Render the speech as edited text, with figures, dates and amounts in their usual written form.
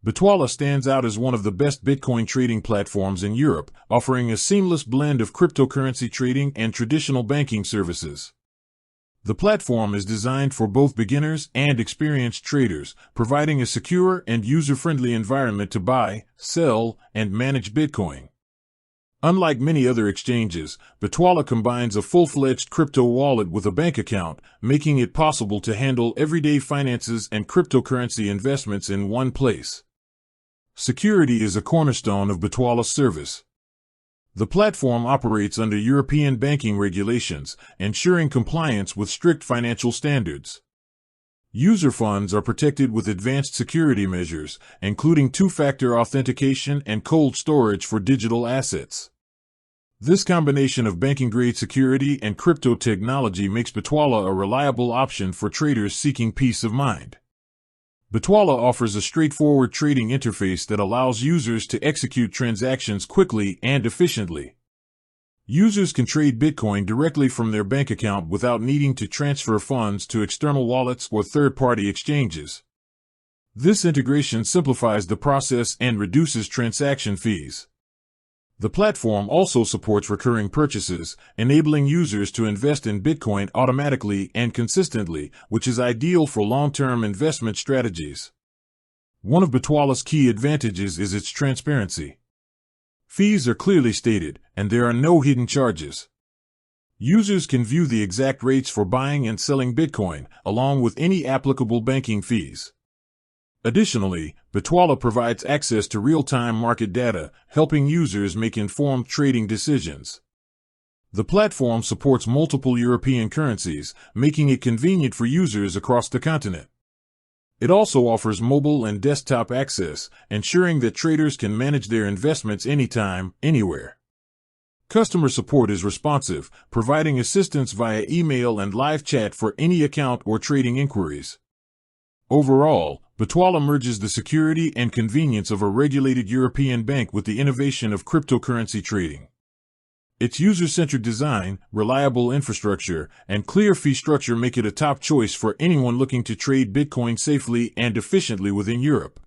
Bitwala stands out as one of the best Bitcoin trading platforms in Europe, offering a seamless blend of cryptocurrency trading and traditional banking services. The platform is designed for both beginners and experienced traders, providing a secure and user-friendly environment to buy, sell, and manage Bitcoin. Unlike many other exchanges, Bitwala combines a full-fledged crypto wallet with a bank account, making it possible to handle everyday finances and cryptocurrency investments in one place. Security is a cornerstone of Bitwala's service. The platform operates under European banking regulations, ensuring compliance with strict financial standards. User funds are protected with advanced security measures, including two-factor authentication and cold storage for digital assets. This combination of banking-grade security and crypto technology makes Bitwala a reliable option for traders seeking peace of mind. Bitwala offers a straightforward trading interface that allows users to execute transactions quickly and efficiently. Users can trade Bitcoin directly from their bank account without needing to transfer funds to external wallets or third-party exchanges. This integration simplifies the process and reduces transaction fees. The platform also supports recurring purchases, enabling users to invest in Bitcoin automatically and consistently, which is ideal for long-term investment strategies. One of Bitwala's key advantages is its transparency. Fees are clearly stated, and there are no hidden charges. Users can view the exact rates for buying and selling Bitcoin, along with any applicable banking fees. Additionally, Bitwala provides access to real-time market data, helping users make informed trading decisions. The platform supports multiple European currencies, making it convenient for users across the continent. It also offers mobile and desktop access, ensuring that traders can manage their investments anytime, anywhere. Customer support is responsive, providing assistance via email and live chat for any account or trading inquiries. Overall, Bitwala merges the security and convenience of a regulated European bank with the innovation of cryptocurrency trading. Its user-centered design, reliable infrastructure, and clear fee structure make it a top choice for anyone looking to trade Bitcoin safely and efficiently within Europe.